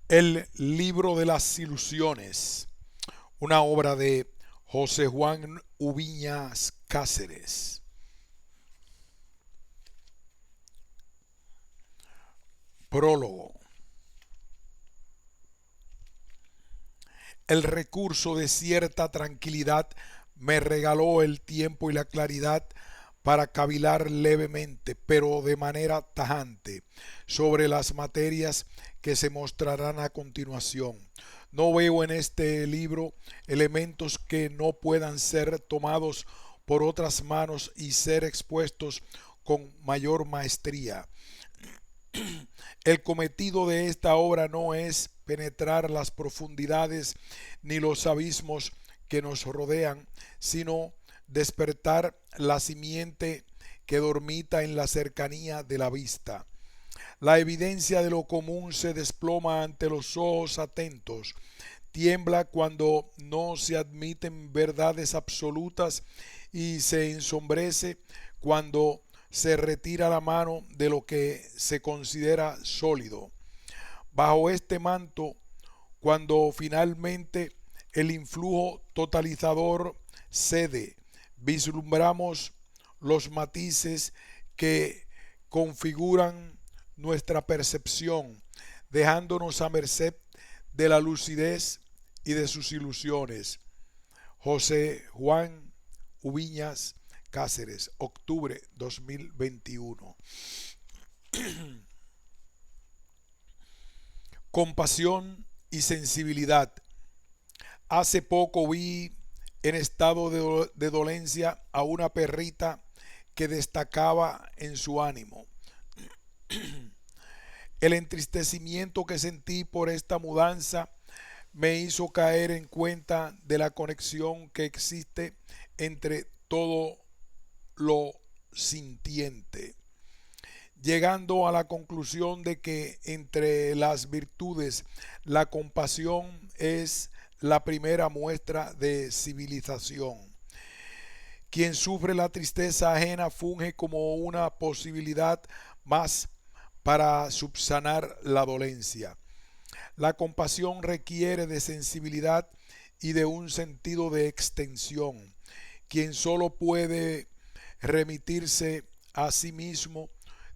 El libro de las ilusiones, una obra de José Juan Ubiñas Cáceres. Prólogo. El recurso de cierta tranquilidad me regaló el tiempo y la claridad para cavilar levemente, pero de manera tajante, sobre las materias que se mostrarán a continuación. No veo en este libro elementos que no puedan ser tomados por otras manos y ser expuestos con mayor maestría. El cometido de esta obra no es penetrar las profundidades ni los abismos que nos rodean, sino despertar la simiente que dormita en la cercanía de la vista. La evidencia de lo común se desploma ante los ojos atentos, tiembla cuando no se admiten verdades absolutas y se ensombrece cuando se retira la mano de lo que se considera sólido. Bajo este manto, cuando finalmente el influjo totalizador cede, vislumbramos los matices que configuran nuestra percepción, dejándonos a merced de la lucidez y de sus ilusiones. José Juan Ubiñas Cáceres, octubre 2021. Compasión y sensibilidad. Hace poco vi en estado de dolencia a una perrita que destacaba en su ánimo. El entristecimiento que sentí por esta mudanza me hizo caer en cuenta de la conexión que existe entre todo lo sintiente, llegando a la conclusión de que entre las virtudes la compasión es la primera muestra de civilización. Quien sufre la tristeza ajena funge como una posibilidad más para subsanar la dolencia. La compasión requiere de sensibilidad y de un sentido de extensión. Quien solo puede remitirse a sí mismo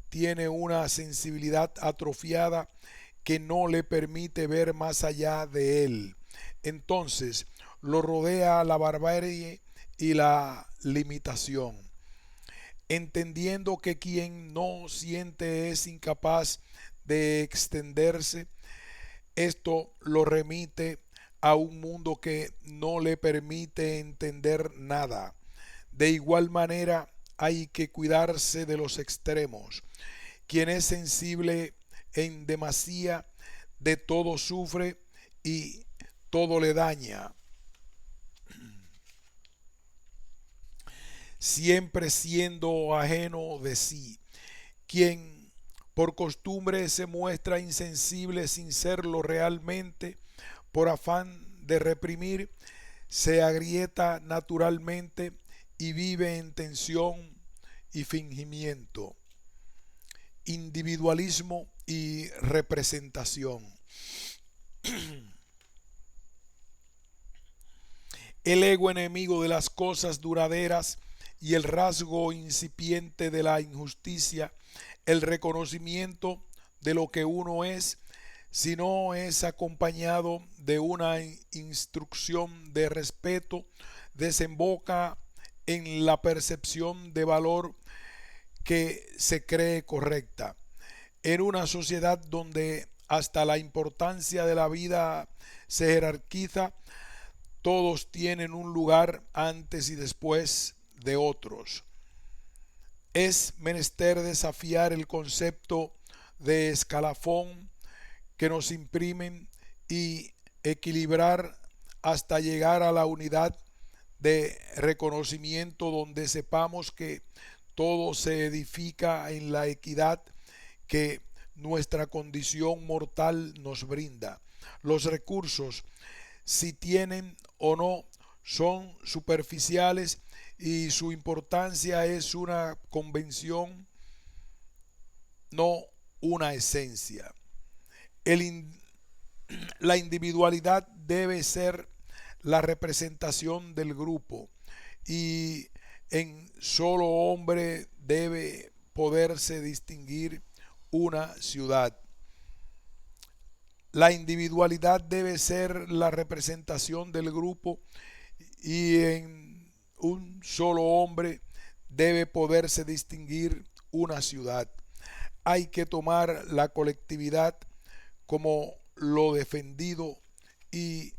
tiene una sensibilidad atrofiada que no le permite ver más allá de él. Entonces lo rodea la barbarie y la limitación. Entendiendo que quien no siente es incapaz de extenderse, esto lo remite a un mundo que no le permite entender nada. De igual manera, hay que cuidarse de los extremos. Quien es sensible en demasía, de todo sufre y todo le daña, siempre siendo ajeno de sí. Quien por costumbre se muestra insensible sin serlo realmente, por afán de reprimir, se agrieta naturalmente y vive en tensión y fingimiento, individualismo y representación. El ego enemigo de las cosas duraderas y el rasgo incipiente de la injusticia, el reconocimiento de lo que uno es, si no es acompañado de una instrucción de respeto, desemboca en la percepción de valor que se cree correcta. En una sociedad donde hasta la importancia de la vida se jerarquiza, todos tienen un lugar antes y después de otros. Es menester desafiar el concepto de escalafón que nos imprimen y equilibrar hasta llegar a la unidad de reconocimiento donde sepamos que todo se edifica en la equidad que nuestra condición mortal nos brinda. Los recursos, si tienen o no, son superficiales y su importancia es una convención, no una esencia. El La individualidad debe ser la representación del grupo y en solo hombre debe poderse distinguir una ciudad. La individualidad debe ser la representación del grupo y en un solo hombre debe poderse distinguir una ciudad. Hay que tomar la colectividad como lo defendido y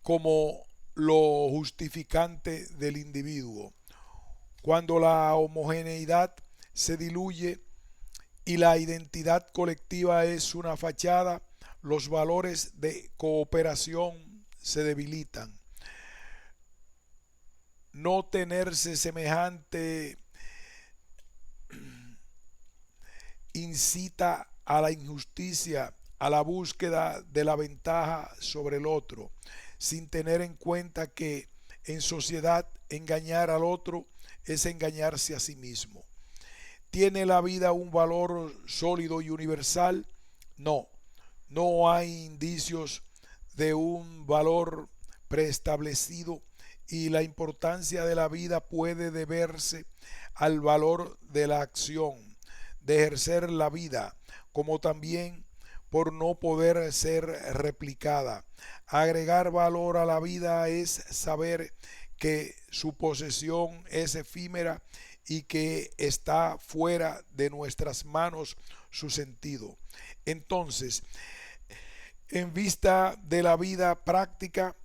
como lo justificante del individuo. Cuando la homogeneidad se diluye y la identidad colectiva es una fachada, los valores de cooperación se debilitan. No tenerse semejante incita a la injusticia, a la búsqueda de la ventaja sobre el otro, sin tener en cuenta que en sociedad engañar al otro es engañarse a sí mismo. ¿Tiene la vida un valor sólido y universal? No, no hay indicios de un valor preestablecido y la importancia de la vida puede deberse al valor de la acción, de ejercer la vida, como también por no poder ser replicada. Agregar valor a la vida es saber que su posesión es efímera y que está fuera de nuestras manos su sentido. Entonces, en vista de la vida práctica,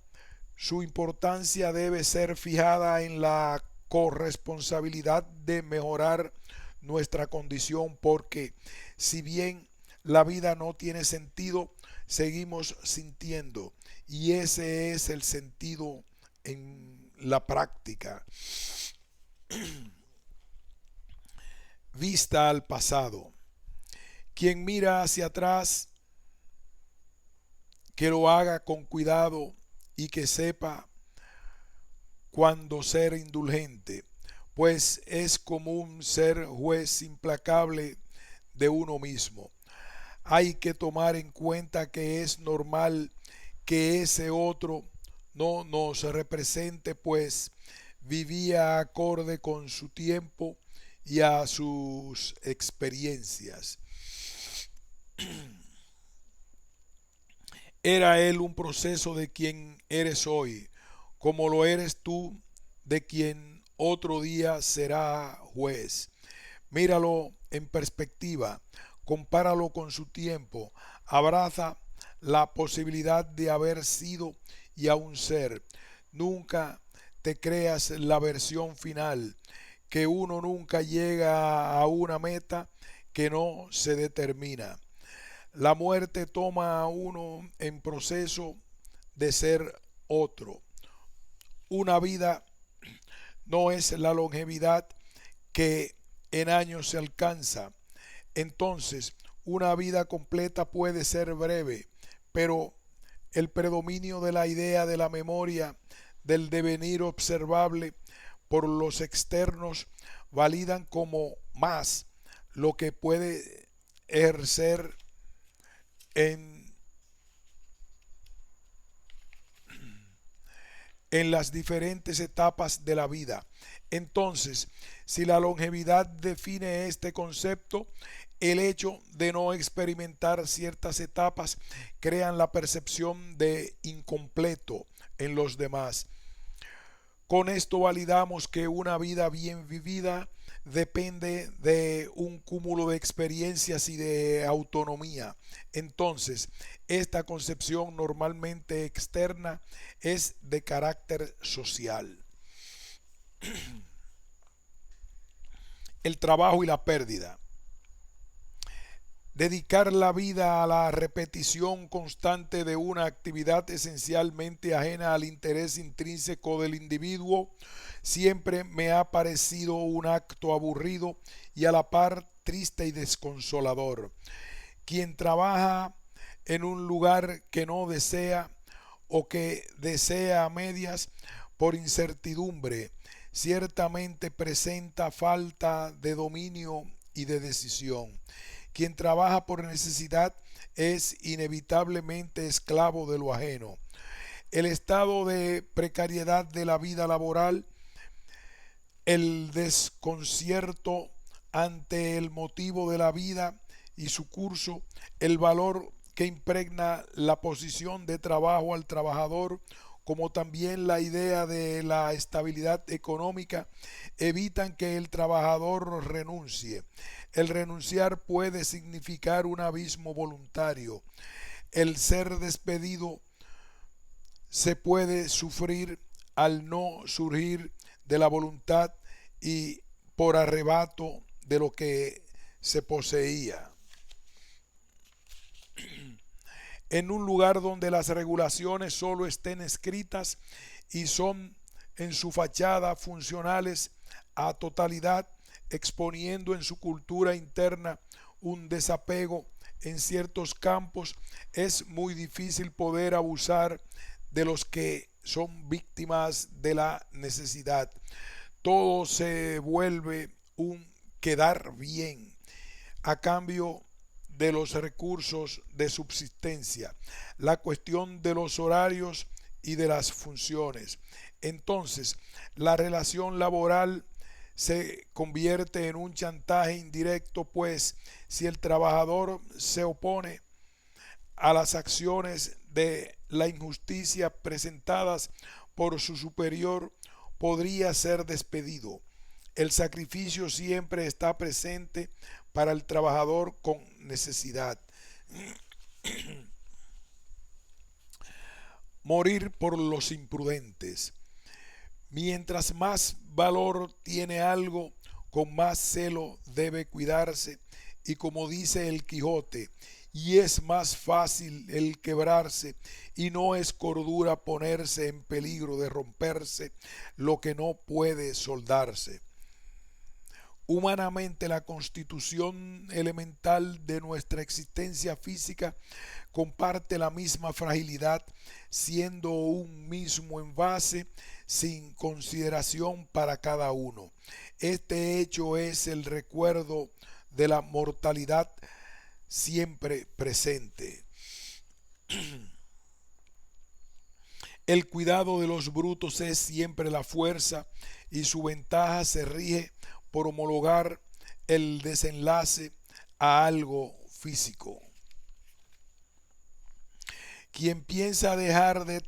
su importancia debe ser fijada en la corresponsabilidad de mejorar nuestra condición, porque si bien la vida no tiene sentido, seguimos sintiendo, y ese es el sentido en la práctica. Vista al pasado. Quien mira hacia atrás, que lo haga con cuidado y que sepa cuándo ser indulgente, pues es común ser juez implacable de uno mismo. Hay que tomar en cuenta que es normal que ese otro no nos represente, pues vivía acorde con su tiempo y a sus experiencias. Era él un proceso de quien eres hoy, como lo eres tú de quien otro día será juez. Míralo en perspectiva, compáralo con su tiempo, abraza la posibilidad de haber sido y aún ser. Nunca te creas la versión final, que uno nunca llega a una meta que no se determina. La muerte toma a uno en proceso de ser otro. Una vida no es la longevidad que en años se alcanza. Entonces, una vida completa puede ser breve, pero el predominio de la idea de la memoria, del devenir observable por los externos, validan como más lo que puede ejercer en las diferentes etapas de la vida. Entonces, si la longevidad define este concepto, el hecho de no experimentar ciertas etapas crean la percepción de incompleto en los demás. Con esto validamos que una vida bien vivida depende de un cúmulo de experiencias y de autonomía. Entonces, esta concepción normalmente externa es de carácter social. El trabajo y la pérdida. Dedicar la vida a la repetición constante de una actividad esencialmente ajena al interés intrínseco del individuo siempre me ha parecido un acto aburrido y a la par triste y desconsolador. Quien trabaja en un lugar que no desea o que desea a medias por incertidumbre, ciertamente presenta falta de dominio y de decisión. Quien trabaja por necesidad es inevitablemente esclavo de lo ajeno. El estado de precariedad de la vida laboral, el desconcierto ante el motivo de la vida y su curso, el valor que impregna la posición de trabajo al trabajador, como también la idea de la estabilidad económica, evitan que el trabajador renuncie. El renunciar puede significar un abismo voluntario. El ser despedido se puede sufrir al no surgir de la voluntad y por arrebato de lo que se poseía. En un lugar donde las regulaciones solo estén escritas y son en su fachada funcionales a totalidad, exponiendo en su cultura interna un desapego en ciertos campos, es muy difícil poder abusar de los que son víctimas de la necesidad. Todo se vuelve un quedar bien a cambio de los recursos de subsistencia, la cuestión de los horarios y de las funciones. Entonces, la relación laboral se convierte en un chantaje indirecto, pues si el trabajador se opone a las acciones de la injusticia presentadas por su superior, podría ser despedido. El sacrificio siempre está presente para el trabajador con necesidad. Morir por los imprudentes. Mientras más valor tiene algo, con más celo debe cuidarse, y como dice el Quijote, y es más fácil el quebrarse, y no es cordura ponerse en peligro de romperse lo que no puede soldarse. Humanamente, la constitución elemental de nuestra existencia física comparte la misma fragilidad, siendo un mismo envase sin consideración para cada uno. Este hecho es el recuerdo de la mortalidad siempre presente. El cuidado de los brutos es siempre la fuerza, y su ventaja se rige por homologar el desenlace a algo físico. Quien piensa dejar de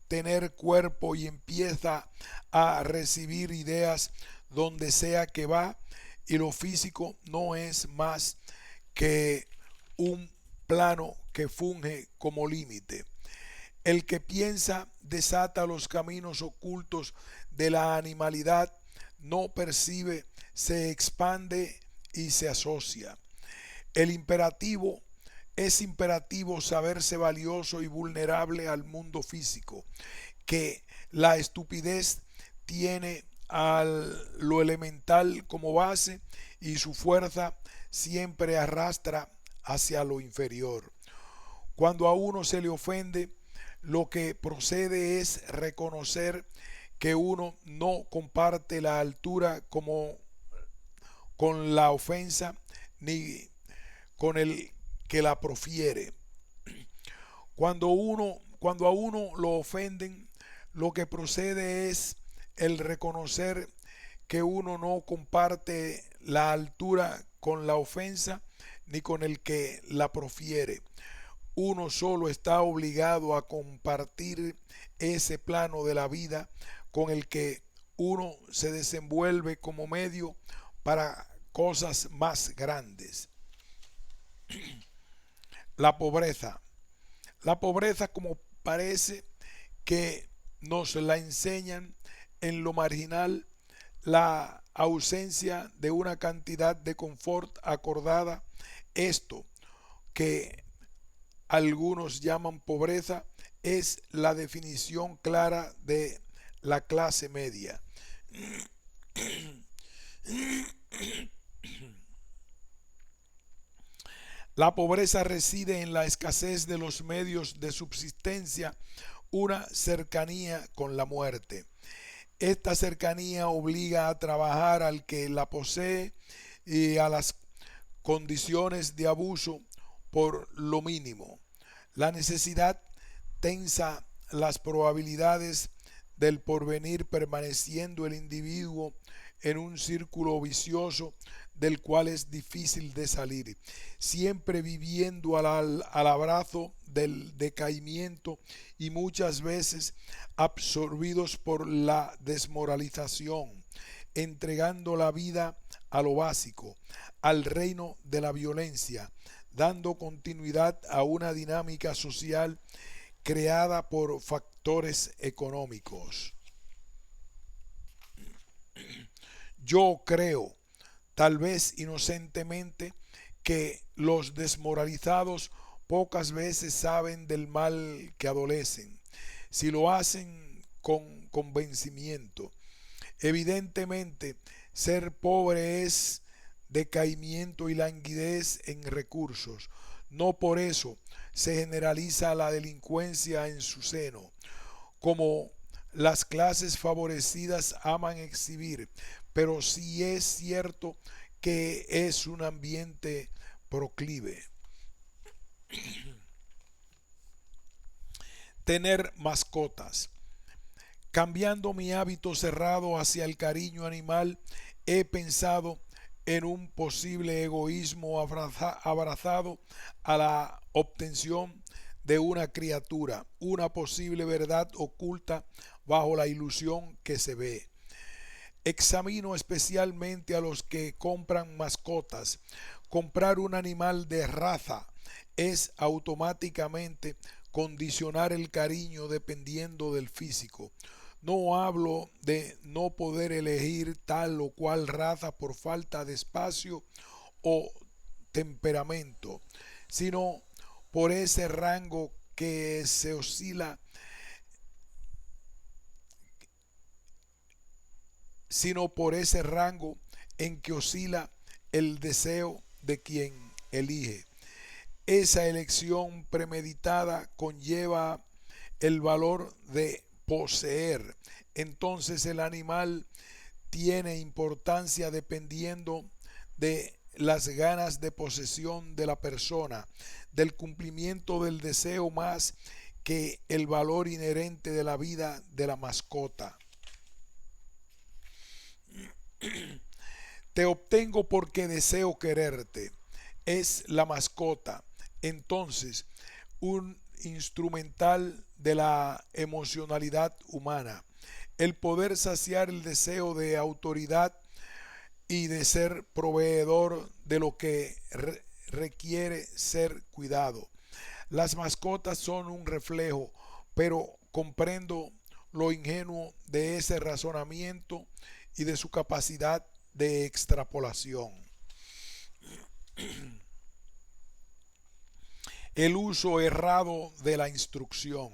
tener cuerpo y empieza a recibir ideas donde sea que va, y lo físico no es más que un plano que funge como límite. El que piensa desata los caminos ocultos de la animalidad, no percibe, se expande y se asocia. El imperativo es imperativo saberse valioso y vulnerable al mundo físico, que la estupidez tiene a lo elemental como base, y su fuerza siempre arrastra hacia lo inferior. Cuando a uno se le ofende, lo que procede es reconocer que uno no comparte la altura como con la ofensa, ni con el que la profiere. Cuando a uno lo ofenden, lo que procede es el reconocer que uno no comparte la altura con la ofensa, ni con el que la profiere. Uno solo está obligado a compartir ese plano de la vida con el que uno se desenvuelve como medio para cosas más grandes. La pobreza. La pobreza, como parece que nos la enseñan en lo marginal, la ausencia de una cantidad de confort acordada, esto que algunos llaman pobreza, es la definición clara de la clase media. La pobreza reside en la escasez de los medios de subsistencia, una cercanía con la muerte. Esta cercanía obliga a trabajar al que la posee y a las condiciones de abuso por lo mínimo. La necesidad tensa las probabilidades del porvenir, permaneciendo el individuo en un círculo vicioso del cual es difícil de salir, siempre viviendo al abrazo del decaimiento y muchas veces absorbidos por la desmoralización, entregando la vida a lo básico, al reino de la violencia, dando continuidad a una dinámica social creada por factores económicos. Yo creo, tal vez inocentemente, que los desmoralizados pocas veces saben del mal que adolecen, si lo hacen con convencimiento. Evidentemente, ser pobre es decaimiento y languidez en recursos. No por eso se generaliza la delincuencia en su seno, como las clases favorecidas aman exhibir, pero sí es cierto que es un ambiente proclive. Tener mascotas. Cambiando mi hábito cerrado hacia el cariño animal, he pensado en un posible egoísmo abrazado a la obtención de una criatura, una posible verdad oculta bajo la ilusión que se ve. Examino especialmente a los que compran mascotas. Comprar un animal de raza es automáticamente condicionar el cariño dependiendo del físico. No hablo de no poder elegir tal o cual raza por falta de espacio o temperamento, sino por ese rango que se oscila, sino por ese rango en que oscila el deseo de quien elige. Esa elección premeditada conlleva el valor de poseer. Entonces el animal tiene importancia dependiendo de las ganas de posesión de la persona, del cumplimiento del deseo más que el valor inherente de la vida de la mascota. Te obtengo porque deseo quererte. Es la mascota, entonces, un instrumental de la emocionalidad humana. El poder saciar el deseo de autoridad y de ser proveedor de lo que requiere ser cuidado. Las mascotas son un reflejo, pero comprendo lo ingenuo de ese razonamiento y de su capacidad de extrapolación. El uso errado de la instrucción.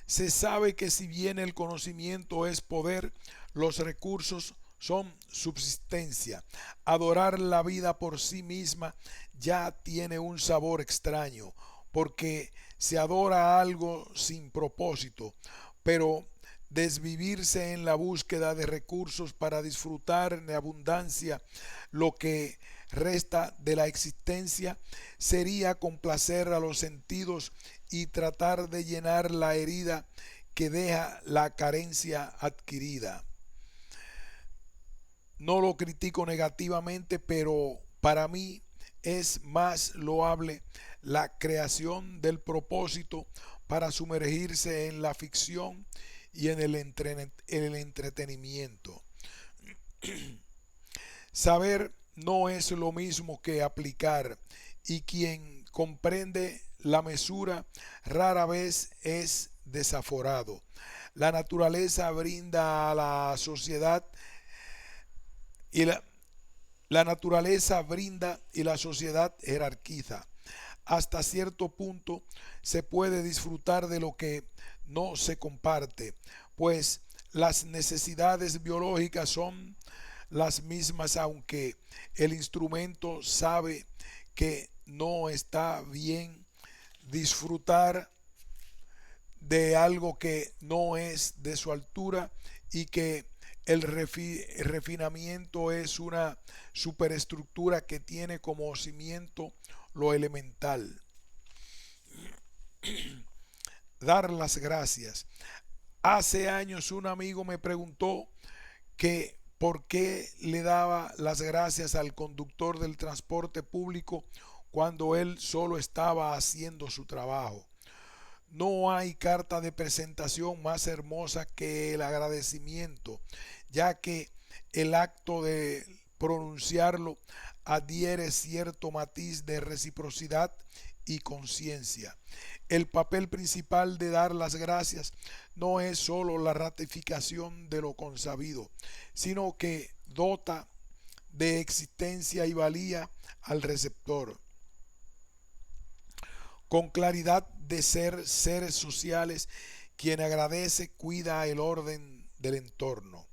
Se sabe que si bien el conocimiento es poder, los recursos son subsistencia. Adorar la vida por sí misma ya tiene un sabor extraño, porque se adora algo sin propósito, pero desvivirse en la búsqueda de recursos para disfrutar en abundancia lo que resta de la existencia sería complacer a los sentidos y tratar de llenar la herida que deja la carencia adquirida. No lo critico negativamente, pero para mí es más loable la creación del propósito para sumergirse en la ficción y en el entretenimiento. Saber no es lo mismo que aplicar, y quien comprende la mesura rara vez es desaforado. La naturaleza brinda a la sociedad y la naturaleza brinda y la sociedad jerarquiza. Hasta cierto punto se puede disfrutar de lo que no se comparte, pues las necesidades biológicas son las mismas, aunque el instrumento sabe que no está bien disfrutar de algo que no es de su altura y que El refinamiento es una superestructura que tiene como cimiento lo elemental. Dar las gracias. Hace años un amigo me preguntó que por qué le daba las gracias al conductor del transporte público cuando él solo estaba haciendo su trabajo. No hay carta de presentación más hermosa que el agradecimiento, ya que el acto de pronunciarlo adhiere cierto matiz de reciprocidad y conciencia. El papel principal de dar las gracias no es sólo la ratificación de lo consabido, sino que dota de existencia y valía al receptor. Con claridad de ser seres sociales, quien agradece cuida el orden del entorno.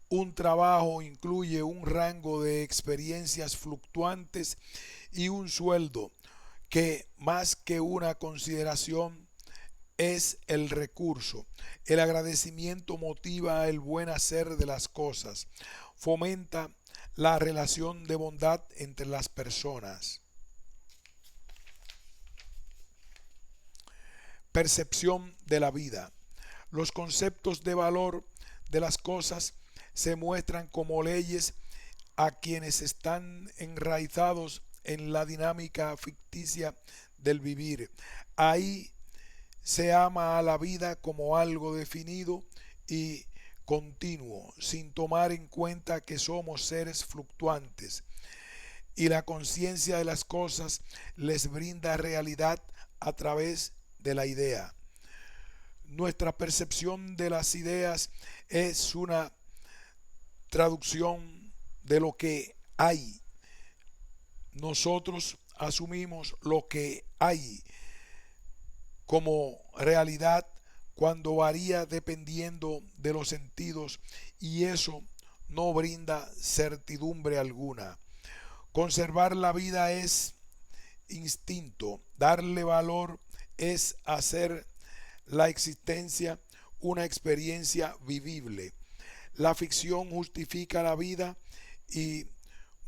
Un trabajo incluye un rango de experiencias fluctuantes y un sueldo que más que una consideración es el recurso. El agradecimiento motiva el buen hacer de las cosas, fomenta la relación de bondad entre las personas. Percepción de la vida. Los conceptos de valor de las cosas se muestran como leyes a quienes están enraizados en la dinámica ficticia del vivir. Ahí se ama a la vida como algo definido y continuo, sin tomar en cuenta que somos seres fluctuantes, y la conciencia de las cosas les brinda realidad a través de la idea. Nuestra percepción de las ideas es una traducción de lo que hay. Nosotros asumimos lo que hay como realidad cuando varía dependiendo de los sentidos, y eso no brinda certidumbre alguna. Conservar la vida es instinto, darle valor es hacer la existencia una experiencia vivible. La ficción justifica la vida y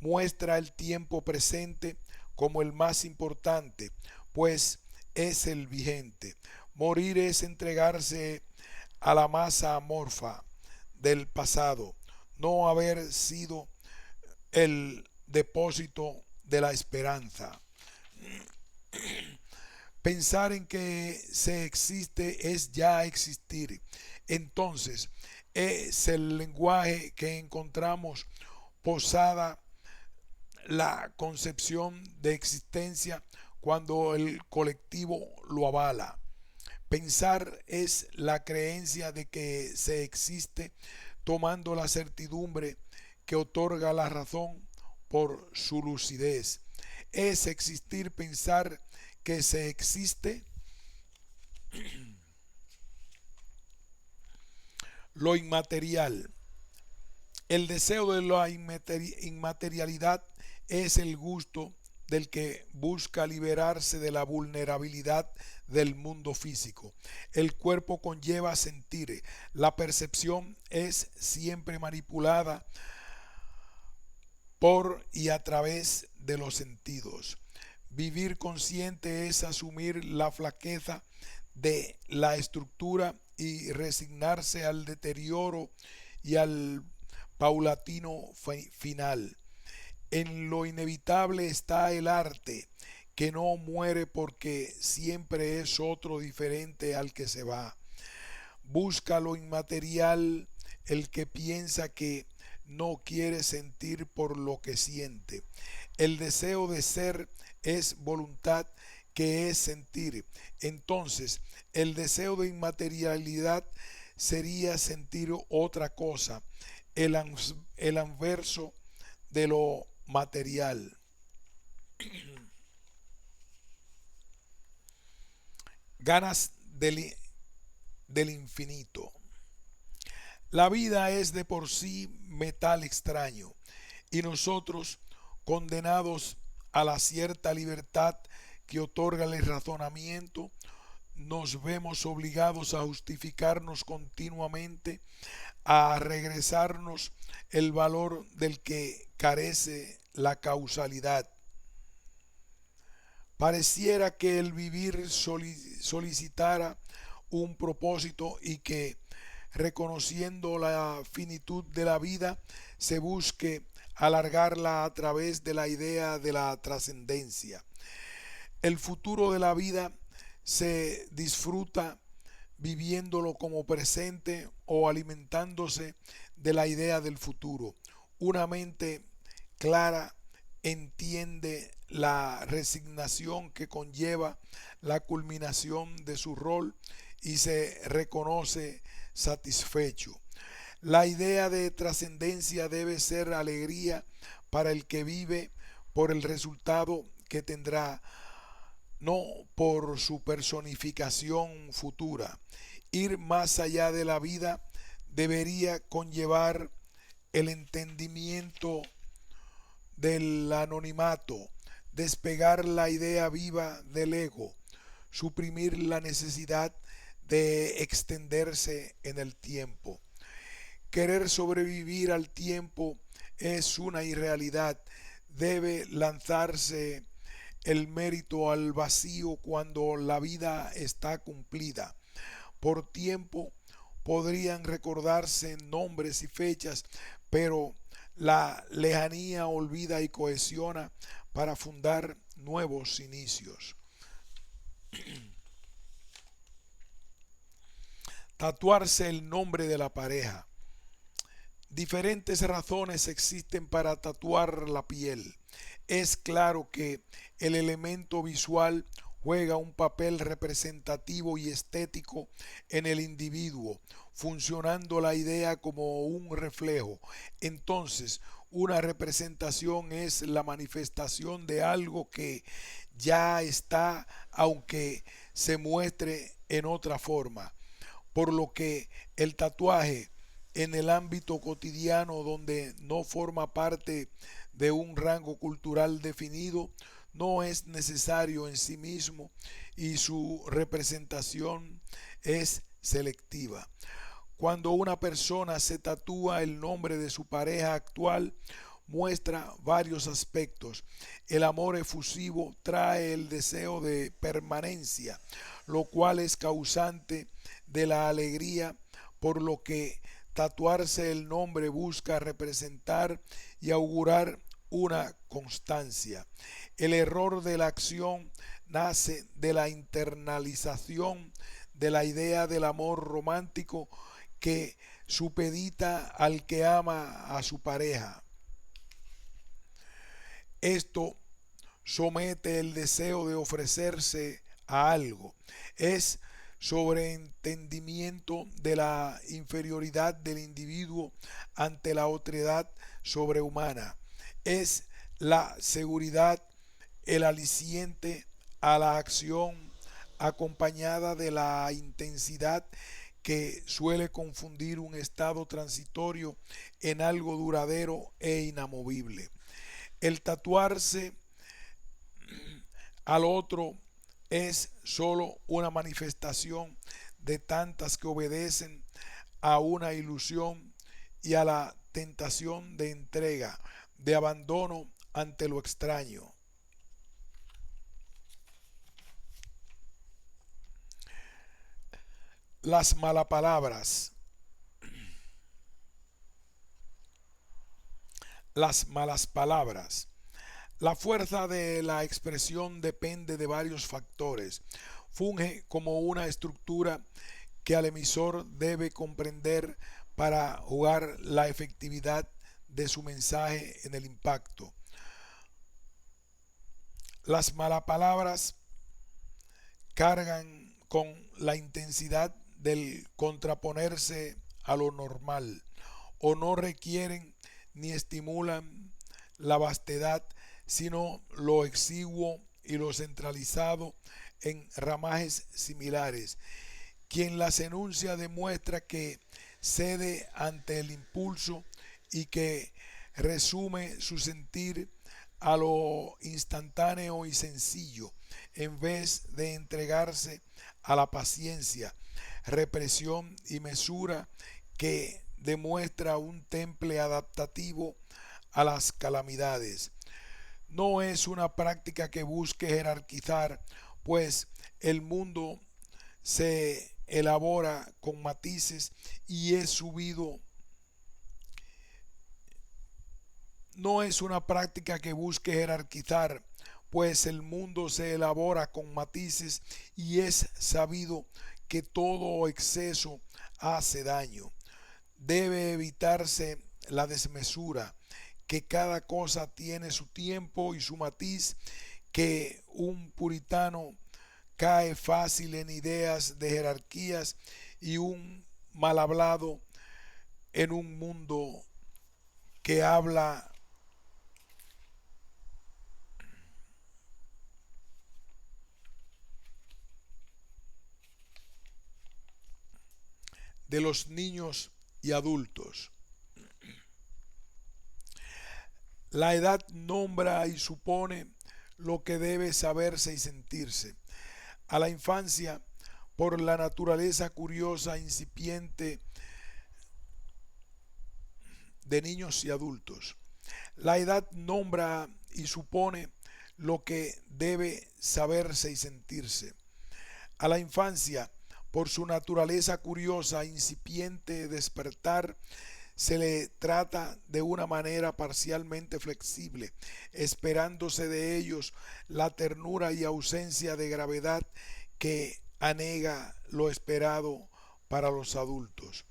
muestra el tiempo presente como el más importante, pues es el vigente. Morir es entregarse a la masa amorfa del pasado, no haber sido el depósito de la esperanza. Pensar en que se existe es ya existir. Entonces, es el lenguaje que encontramos posada la concepción de existencia cuando el colectivo lo avala. Pensar es la creencia de que se existe tomando la certidumbre que otorga la razón por su lucidez. Es existir pensar que se existe. Lo inmaterial. El deseo de la inmaterialidad es el gusto del que busca liberarse de la vulnerabilidad del mundo físico. El cuerpo conlleva sentir. La percepción es siempre manipulada por y a través de los sentidos. Vivir consciente es asumir la flaqueza de la estructura y resignarse al deterioro y al paulatino final. En lo inevitable está el arte, que no muere porque siempre es otro diferente al que se va. Busca lo inmaterial el que piensa que no quiere sentir por lo que siente. El deseo de ser es voluntad, que es sentir. Entonces, el deseo de inmaterialidad sería sentir otra cosa, el anverso de lo material. Ganas del infinito. La vida es de por sí metal extraño, y nosotros, condenados a la cierta libertad que otorga el razonamiento, nos vemos obligados a justificarnos continuamente, a regresarnos el valor del que carece la causalidad. Pareciera que el vivir solicitara un propósito y que, reconociendo la finitud de la vida, se busque alargarla a través de la idea de la trascendencia. El futuro de la vida se disfruta viviéndolo como presente o alimentándose de la idea del futuro. Una mente clara entiende la resignación que conlleva la culminación de su rol y se reconoce satisfecho. La idea de trascendencia debe ser alegría para el que vive por el resultado que tendrá, no por su personificación futura. Ir más allá de la vida debería conllevar el entendimiento del anonimato, despegar la idea viva del ego, suprimir la necesidad de extenderse en el tiempo. Querer sobrevivir al tiempo es una irrealidad. Debe lanzarse el mérito al vacío cuando la vida está cumplida. Por tiempo podrían recordarse nombres y fechas, pero la lejanía olvida y cohesiona para fundar nuevos inicios. Tatuarse el nombre de la pareja. Diferentes razones existen para tatuar la piel. Es claro que el elemento visual juega un papel representativo y estético en el individuo, funcionando la idea como un reflejo. Entonces, una representación es la manifestación de algo que ya está, aunque se muestre en otra forma. Por lo que el tatuaje en el ámbito cotidiano, donde no forma parte de un rango cultural definido, no es necesario en sí mismo y su representación es selectiva. Cuando una persona se tatúa el nombre de su pareja actual, muestra varios aspectos. El amor efusivo trae el deseo de permanencia, lo cual es causante de la alegría, por lo que tatuarse el nombre busca representar y augurar una constancia. El error de la acción nace de la internalización de la idea del amor romántico que supedita al que ama a su pareja. Esto somete el deseo de ofrecerse a algo. Es sobreentendimiento de la inferioridad del individuo ante la otredad sobrehumana. Es la seguridad, el aliciente a la acción acompañada de la intensidad que suele confundir un estado transitorio en algo duradero e inamovible. El tatuarse al otro es sólo una manifestación de tantas que obedecen a una ilusión y a la tentación de entrega, de abandono ante lo extraño. Las malapalabras. Las malas palabras. La fuerza de la expresión depende de varios factores. Funge como una estructura que al emisor debe comprender para jugar la efectividad de su mensaje en el impacto. Las malas palabras cargan con la intensidad del contraponerse a lo normal, o no requieren ni estimulan la vastedad, sino lo exiguo y lo centralizado en ramajes similares. Quien las enuncia demuestra que cede ante el impulso y que resume su sentir a lo instantáneo y sencillo, en vez de entregarse a la paciencia, represión y mesura que demuestra un temple adaptativo a las calamidades. No es una práctica que busque jerarquizar, pues el mundo se elabora con matices y es subido. No es una práctica que busque jerarquizar, pues el mundo se elabora con matices y es sabido que todo exceso hace daño. Debe evitarse la desmesura, que cada cosa tiene su tiempo y su matiz, que un puritano cae fácil en ideas de jerarquías y un mal hablado en un mundo que habla de los niños y adultos. La edad nombra y supone lo que debe saberse y sentirse. A la infancia, por la naturaleza curiosa, incipiente de niños y adultos. La edad nombra y supone lo que debe saberse y sentirse. A la infancia, por su naturaleza curiosa, incipiente despertar, se le trata de una manera parcialmente flexible, esperándose de ellos la ternura y ausencia de gravedad que anega lo esperado para los adultos.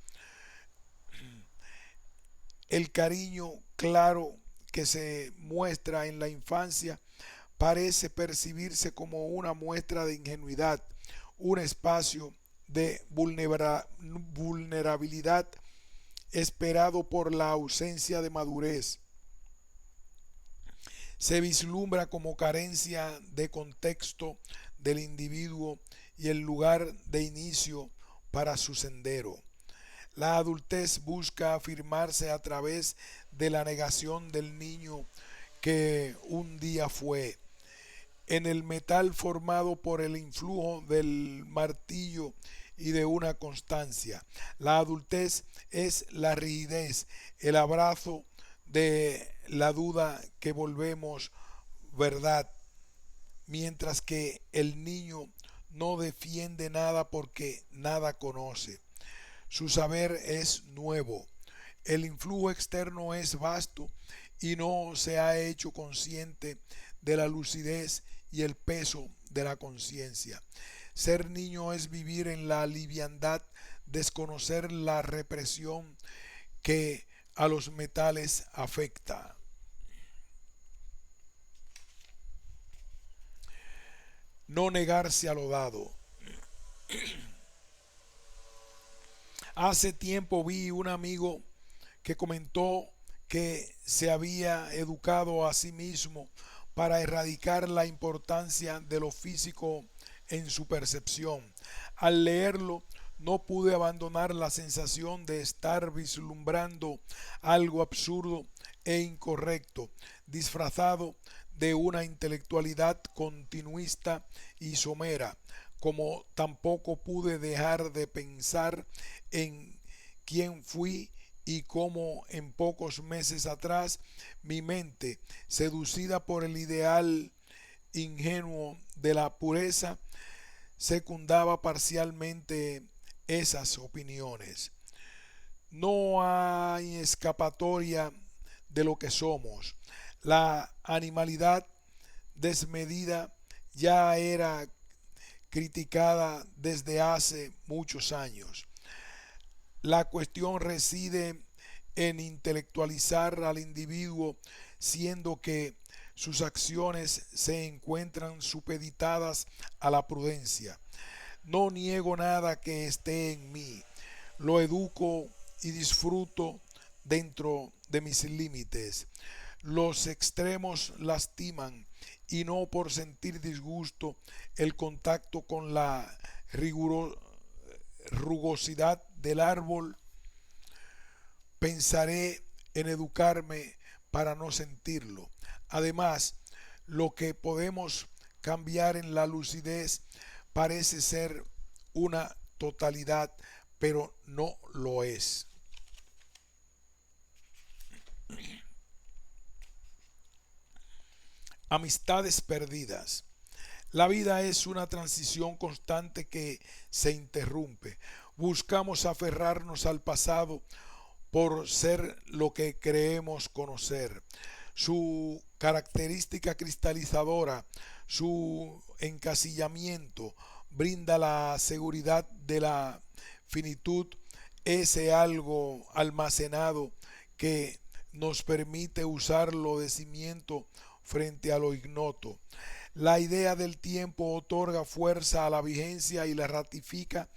El cariño claro que se muestra en la infancia parece percibirse como una muestra de ingenuidad, un espacio de vulnerabilidad esperado por la ausencia de madurez. Se vislumbra como carencia de contexto del individuo y el lugar de inicio para su sendero. La adultez busca afirmarse a través de la negación del niño que un día fue. En el metal formado por el influjo del martillo y de una constancia. La adultez es la rigidez, el abrazo de la duda que volvemos verdad, mientras que el niño no defiende nada porque nada conoce. Su saber es nuevo. El influjo externo es vasto y no se ha hecho consciente de la lucidez y el peso de la conciencia. Ser niño es vivir en la liviandad, desconocer la represión que a los metales afecta. No negarse a lo dado. Hace tiempo vi un amigo que comentó que se había educado a sí mismo para erradicar la importancia de lo físico en su percepción. Al leerlo, no pude abandonar la sensación de estar vislumbrando algo absurdo e incorrecto, disfrazado de una intelectualidad continuista y somera, como tampoco pude dejar de pensar en quién fui y cómo en pocos meses atrás mi mente, seducida por el ideal ingenuo de la pureza, secundaba parcialmente esas opiniones. No hay escapatoria de lo que somos. La animalidad desmedida ya era criticada desde hace muchos años. La cuestión reside en intelectualizar al individuo, siendo que sus acciones se encuentran supeditadas a la prudencia. No niego nada que esté en mí, lo educo y disfruto dentro de mis límites. Los extremos lastiman y no por sentir disgusto el contacto con la rugosidad del árbol. Pensaré en educarme para no sentirlo. Además, lo que podemos cambiar en la lucidez parece ser una totalidad, pero no lo es. Amistades perdidas. La vida es una transición constante que se interrumpe. Buscamos aferrarnos al pasado por ser lo que creemos conocer. Su característica cristalizadora, su encasillamiento, brinda la seguridad de la finitud, ese algo almacenado que nos permite usarlo de cimiento frente a lo ignoto. La idea del tiempo otorga fuerza a la vigencia y la ratifica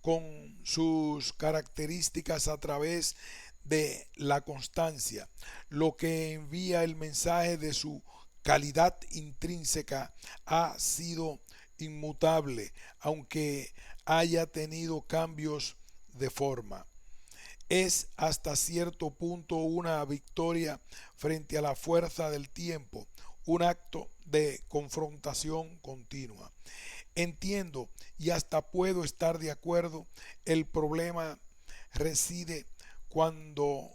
con sus características a través de la constancia, lo que envía el mensaje de su calidad intrínseca ha sido inmutable, aunque haya tenido cambios de forma. Es hasta cierto punto una victoria frente a la fuerza del tiempo, un acto de confrontación continua. Entiendo y hasta puedo estar de acuerdo, el problema reside cuando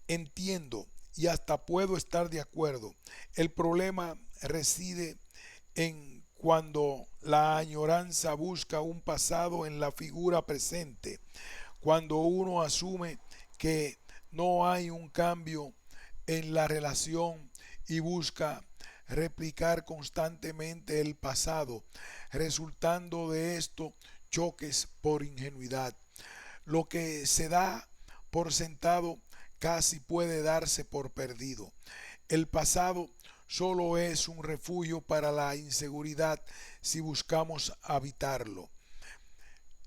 entiendo y hasta puedo estar de acuerdo. El problema reside en cuando la añoranza busca un pasado en la figura presente, cuando uno asume que no hay un cambio en la relación y busca replicar constantemente el pasado, resultando de esto choques por ingenuidad. Lo que se da por sentado casi puede darse por perdido. El pasado solo es un refugio para la inseguridad si buscamos habitarlo.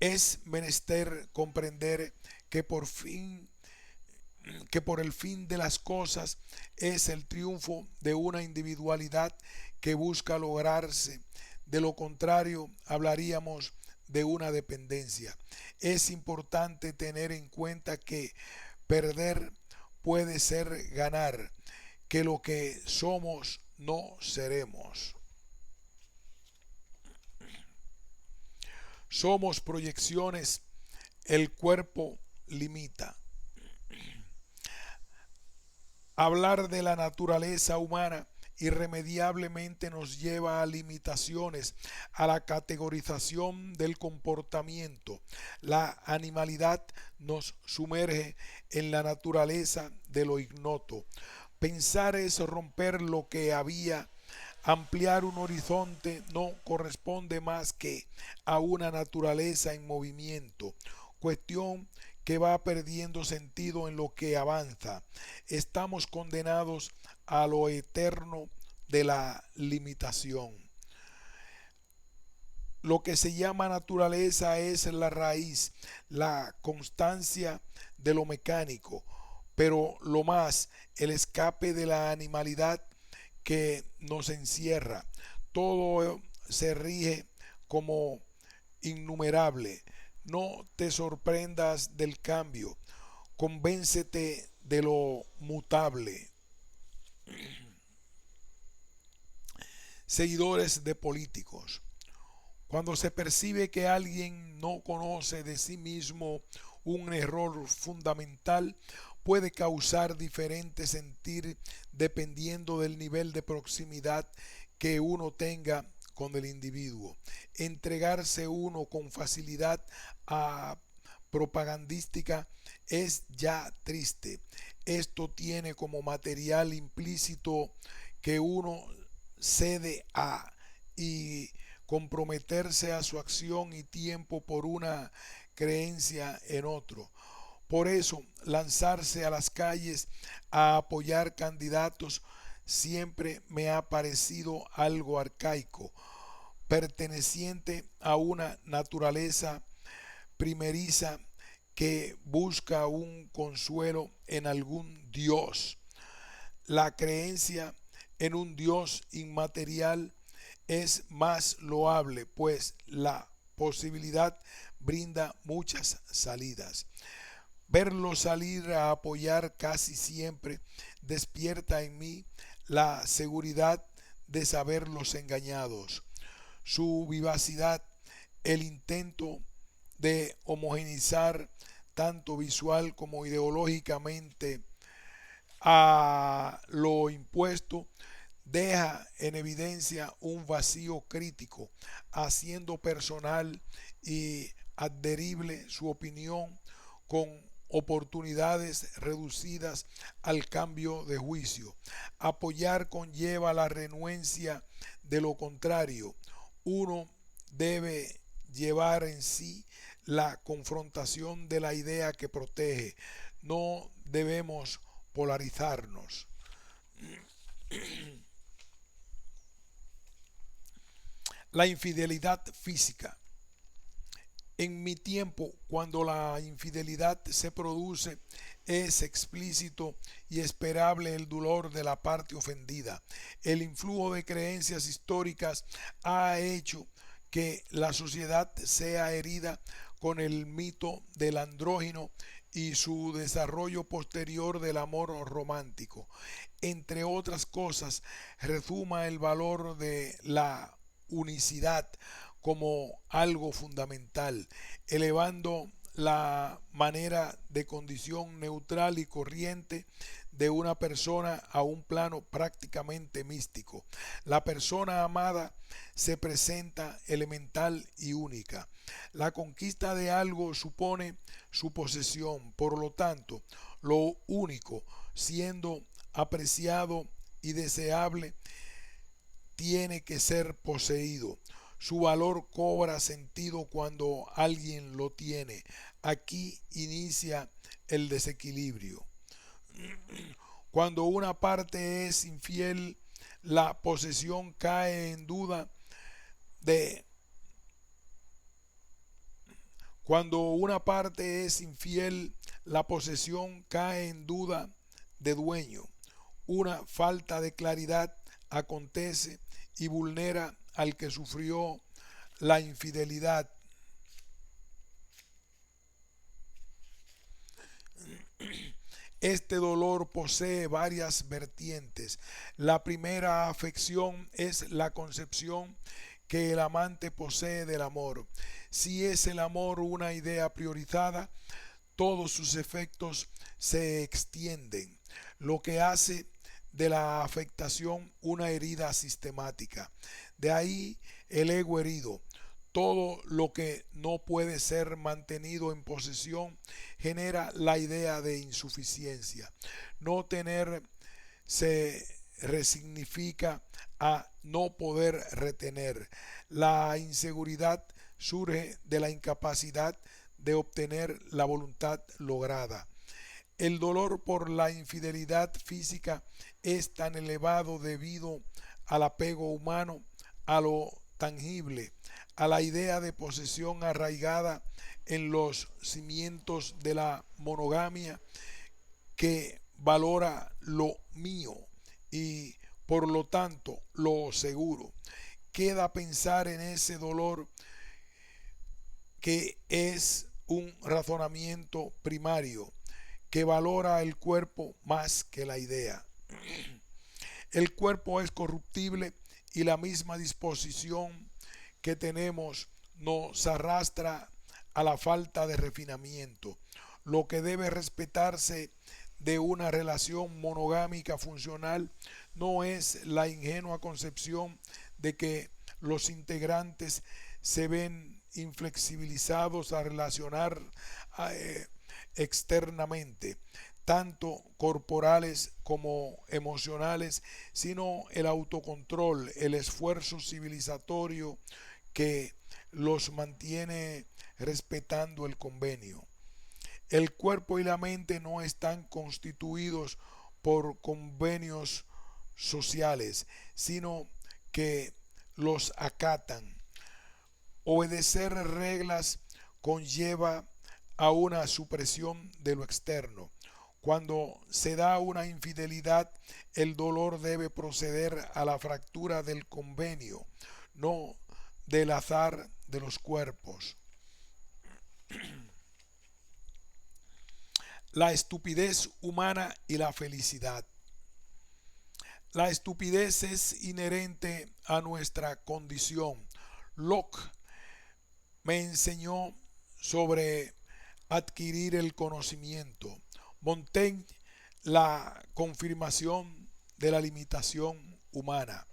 Es menester comprender que por el fin de las cosas es el triunfo de una individualidad que busca lograrse. De lo contrario, hablaríamos de una dependencia. Es importante tener en cuenta que perder puede ser ganar, que lo que somos no seremos. Somos proyecciones, el cuerpo limita. Hablar de la naturaleza humana irremediablemente nos lleva a limitaciones, a la categorización del comportamiento. La animalidad nos sumerge en la naturaleza de lo ignoto. Pensar es romper lo que había. Ampliar un horizonte no corresponde más que a una naturaleza en movimiento, cuestión que va perdiendo sentido en lo que avanza. Estamos condenados a lo eterno de la limitación. Lo que se llama naturaleza es la raíz, la constancia de lo mecánico, pero lo más, el escape de la animalidad que nos encierra. Todo se rige como innumerable. No te sorprendas del cambio. Convéncete de lo mutable. Seguidores de políticos. Cuando se percibe que alguien no conoce de sí mismo un error fundamental, puede causar diferente sentir dependiendo del nivel de proximidad que uno tenga con el individuo. Entregarse uno con facilidad a propagandística es ya triste. Esto tiene como material implícito que uno cede a y comprometerse a su acción y tiempo por una creencia en otro. Por eso, lanzarse a las calles a apoyar candidatos siempre me ha parecido algo arcaico, perteneciente a una naturaleza primeriza que busca un consuelo en algún Dios. La creencia en un Dios inmaterial es más loable, pues la posibilidad brinda muchas salidas. Verlo salir a apoyar casi siempre despierta en mí la seguridad de saberlos engañados. su vivacidad, el intento de homogeneizar tanto visual como ideológicamente a lo impuesto, deja en evidencia un vacío crítico, haciendo personal y adherible su opinión con oportunidades reducidas al cambio de juicio. Apoyar conlleva la renuencia de lo contrario. Uno debe llevar en sí la confrontación de la idea que protege. No debemos polarizarnos. La infidelidad física. En mi tiempo, cuando la infidelidad se produce, es explícito y esperable el dolor de la parte ofendida. El influjo de creencias históricas ha hecho que la sociedad sea herida con el mito del andrógino y su desarrollo posterior del amor romántico. Entre otras cosas, rezuma el valor de la unicidad como algo fundamental, elevando la manera de condición neutral y corriente de una persona a un plano prácticamente místico. La persona amada se presenta elemental y única. La conquista de algo supone su posesión, por lo tanto, lo único, siendo apreciado y deseable, tiene que ser poseído. Su valor cobra sentido cuando alguien lo tiene. Aquí inicia el desequilibrio. Cuando una parte es infiel, la posesión cae en duda de Cuando una parte es infiel, la posesión cae en duda de dueño. Una falta de claridad acontece y vulnera al que sufrió la infidelidad. Este dolor posee varias vertientes. La primera afección es la concepción que el amante posee del amor. Si es el amor una idea priorizada, todos sus efectos se extienden, lo que hace de la afectación una herida sistemática. De ahí el ego herido. Todo lo que no puede ser mantenido en posesión genera la idea de insuficiencia. No tener se resignifica a no poder retener. La inseguridad surge de la incapacidad de obtener la voluntad lograda. El dolor por la infidelidad física es tan elevado debido al apego humano a lo tangible, a la idea de posesión arraigada en los cimientos de la monogamia, que valora lo mío y por lo tanto lo seguro. Queda pensar en ese dolor, que es un razonamiento primario que valora el cuerpo más que la idea. El cuerpo es corruptible y la misma disposición que tenemos nos arrastra a la falta de refinamiento. Lo que debe respetarse de una relación monogámica funcional no es la ingenua concepción de que los integrantes se ven inflexibilizados a relacionar externamente, tanto corporales como emocionales, sino el autocontrol, el esfuerzo civilizatorio que los mantiene respetando el convenio. El cuerpo y la mente no están constituidos por convenios sociales, sino que los acatan. Obedecer reglas conlleva a una supresión de lo externo. Cuando se da una infidelidad, el dolor debe proceder a la fractura del convenio, no del azar de los cuerpos. La estupidez humana y la felicidad. La estupidez es inherente a nuestra condición. Locke me enseñó sobre adquirir el conocimiento. Montaigne, la confirmación de la limitación humana.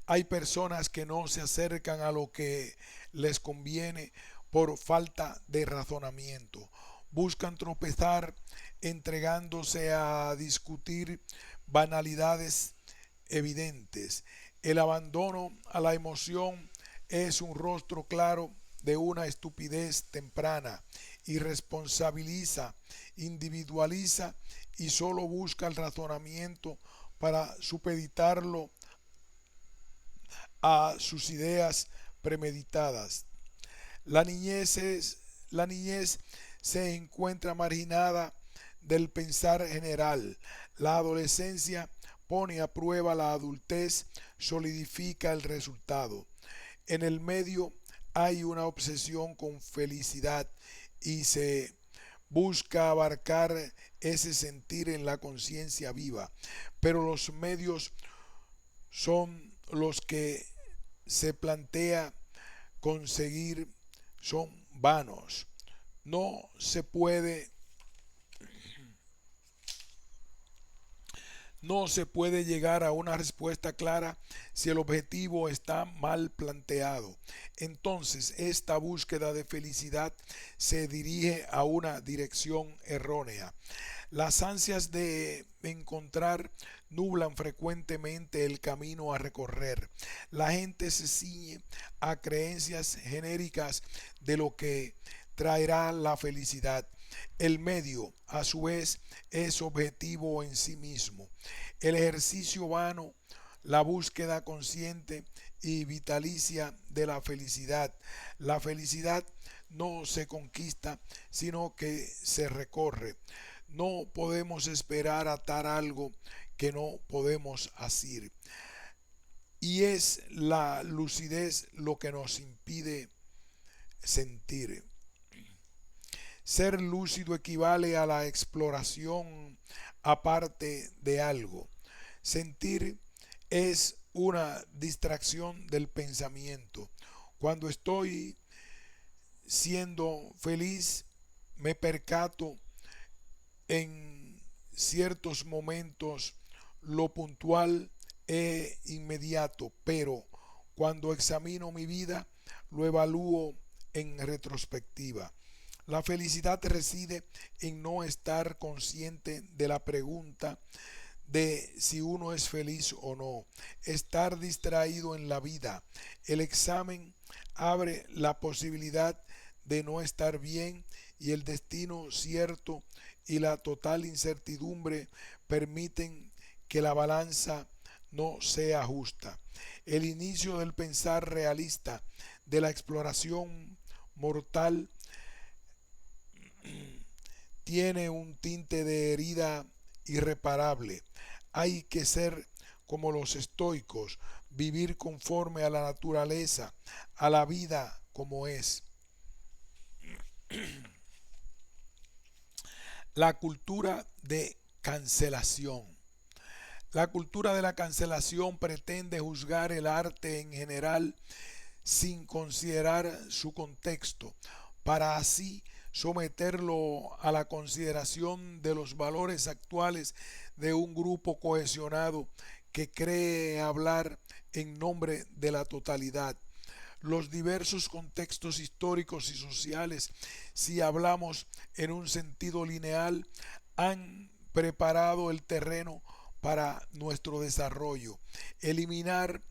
Hay personas que no se acercan a lo que les conviene por falta de razonamiento. Buscan tropezar entregándose a discutir banalidades evidentes. El abandono a la emoción es un rostro claro de una estupidez temprana. Irresponsabiliza, individualiza y solo busca el razonamiento para supeditarlo a sus ideas premeditadas. La niñez se encuentra marginada del pensar general. La adolescencia pone a prueba la adultez, solidifica el resultado. En el medio hay una obsesión con felicidad y se busca abarcar ese sentir en la conciencia viva, pero los medios son los que se plantea conseguir son vanos. No se puede No se puede llegar a una respuesta clara si el objetivo está mal planteado. Entonces, esta búsqueda de felicidad se dirige a una dirección errónea. Las ansias de encontrar nublan frecuentemente el camino a recorrer. La gente se ciñe a creencias genéricas de lo que traerá la felicidad. El medio, a su vez, es objetivo en sí mismo. El ejercicio vano, la búsqueda consciente y vitalicia de la felicidad. La felicidad no se conquista, sino que se recorre. No podemos esperar atar algo que no podemos asir. Y es la lucidez lo que nos impide sentir. Ser lúcido equivale a la exploración aparte de algo. Sentir es una distracción del pensamiento. Cuando estoy siendo feliz, me percato en ciertos momentos lo puntual e inmediato, pero cuando examino mi vida, lo evalúo en retrospectiva. La felicidad reside en no estar consciente de la pregunta de si uno es feliz o no, estar distraído en la vida. El examen abre la posibilidad de no estar bien y el destino cierto y la total incertidumbre permiten que la balanza no sea justa. El inicio del pensar realista, de la exploración mortal, tiene un tinte de herida irreparable. Hay que ser como los estoicos, vivir conforme a la naturaleza, a la vida como es. La cultura de cancelación. La cultura de la cancelación pretende juzgar el arte en general sin considerar su contexto, para así someterlo a la consideración de los valores actuales de un grupo cohesionado que cree hablar en nombre de la totalidad. Los diversos contextos históricos y sociales, si hablamos en un sentido lineal, han preparado el terreno para nuestro desarrollo. Eliminar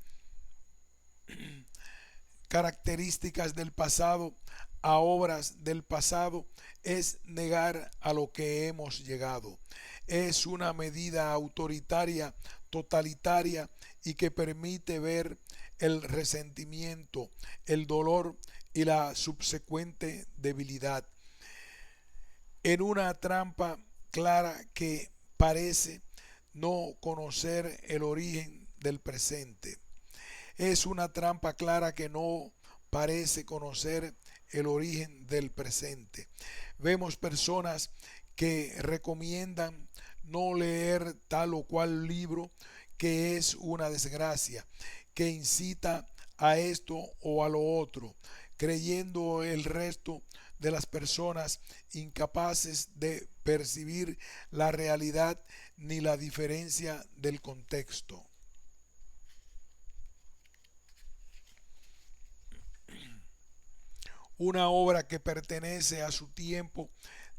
características del pasado a obras del pasado es negar a lo que hemos llegado. Es una medida autoritaria, totalitaria y que permite ver el resentimiento, el dolor y la subsecuente debilidad en una trampa clara que parece no conocer el origen del presente. Es una trampa clara que no parece conocer el origen del presente. Vemos personas que recomiendan no leer tal o cual libro que es una desgracia, que incita a esto o a lo otro, creyendo el resto de las personas incapaces de percibir la realidad ni la diferencia del contexto. Una obra que pertenece a su tiempo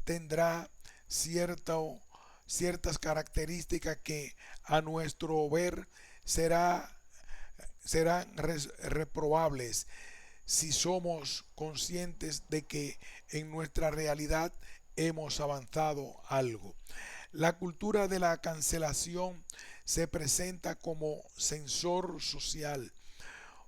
tendrá ciertas características que a nuestro ver serán reprobables si somos conscientes de que en nuestra realidad hemos avanzado algo. La cultura de la cancelación se presenta como sensor social.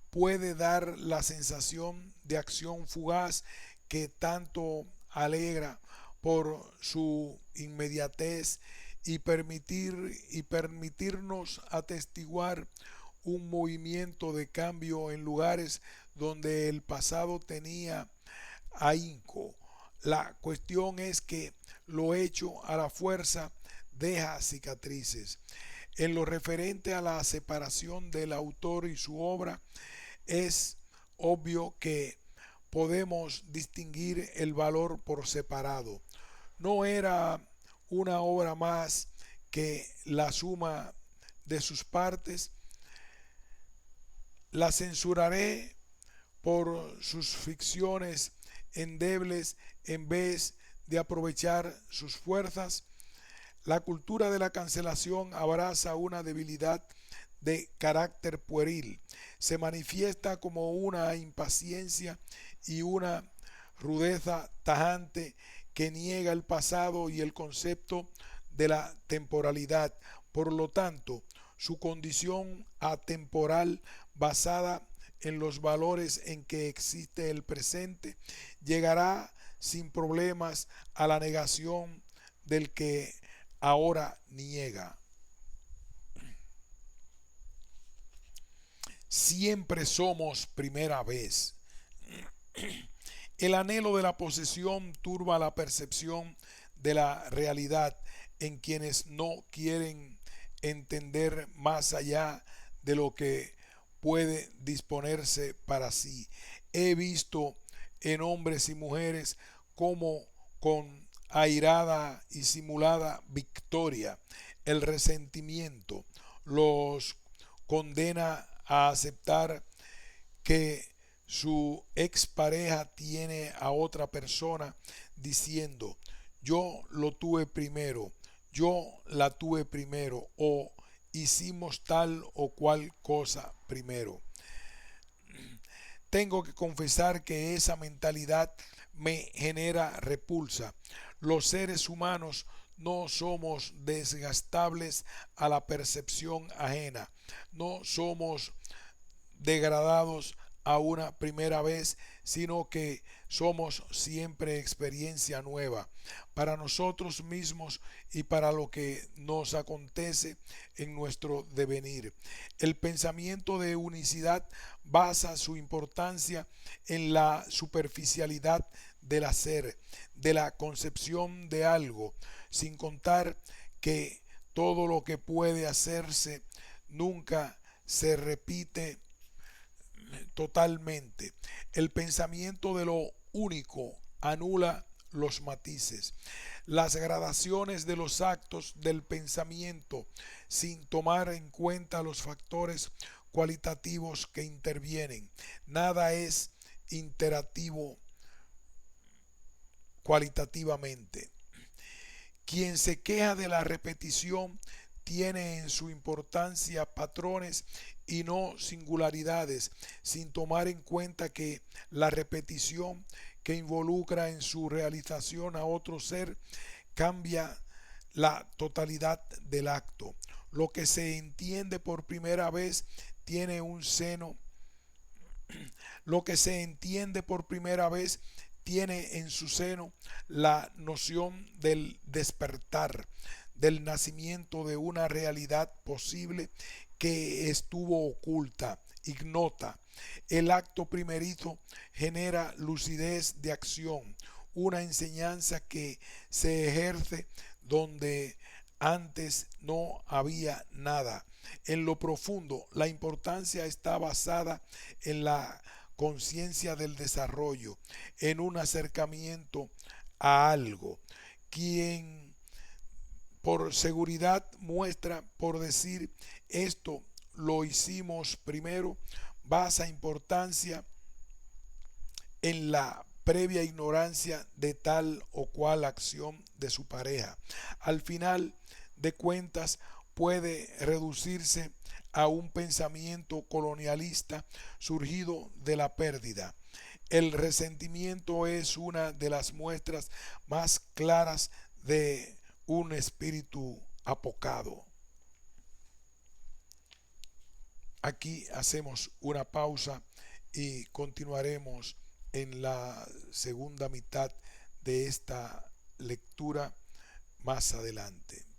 Puede dar la sensación de acción fugaz que tanto alegra por su inmediatez y permitirnos atestiguar un movimiento de cambio en lugares donde el pasado tenía ahínco. La cuestión es que lo hecho a la fuerza deja cicatrices. En lo referente a la separación del autor y su obra, es obvio que podemos distinguir el valor por separado. No era una obra más que la suma de sus partes. La censuraré por sus ficciones endebles en vez de aprovechar sus fuerzas. La cultura de la cancelación abraza una debilidad de carácter pueril. Se manifiesta como una impaciencia y una rudeza tajante que niega el pasado y el concepto de la temporalidad. Por lo tanto, su condición atemporal basada en los valores en que existe el presente llegará sin problemas a la negación del que ahora niega. Siempre somos primera vez. El anhelo de la posesión turba la percepción de la realidad en quienes no quieren entender más allá de lo que puede disponerse para sí. He visto en hombres y mujeres como con airada y simulada victoria el resentimiento los condena a aceptar que su expareja tiene a otra persona diciendo yo lo tuve primero, yo la tuve primero o hicimos tal o cual cosa primero. Tengo que confesar que esa mentalidad me genera repulsa. Los seres humanos no somos desgastables a la percepción ajena, no somos degradados a una primera vez, sino que somos siempre experiencia nueva para nosotros mismos y para lo que nos acontece en nuestro devenir. El pensamiento de unicidad basa su importancia en la superficialidad del hacer, de la concepción de algo, sin contar que todo lo que puede hacerse nunca se repite totalmente. El pensamiento de lo único anula los matices, las gradaciones de los actos del pensamiento sin tomar en cuenta los factores cualitativos que intervienen. Nada es interactivo cualitativamente. Quien se queja de la repetición tiene en su importancia patrones y no singularidades, sin tomar en cuenta que la repetición que involucra en su realización a otro ser cambia la totalidad del acto. Lo que se entiende por primera vez tiene un seno. Lo que se entiende por primera vez tiene en su seno la noción del despertar, del nacimiento de una realidad posible que estuvo oculta, ignota. El acto primerizo genera lucidez de acción, una enseñanza que se ejerce donde Antes no había nada. En lo profundo, la importancia está basada en la conciencia del desarrollo, en un acercamiento a algo. Quien por seguridad muestra, por decir esto lo hicimos primero, basa importancia en la previa ignorancia de tal o cual acción de su pareja. Al final de cuentas puede reducirse a un pensamiento colonialista surgido de la pérdida. El resentimiento es una de las muestras más claras de un espíritu apocado. Aquí hacemos una pausa y continuaremos en la segunda mitad de esta lectura más adelante.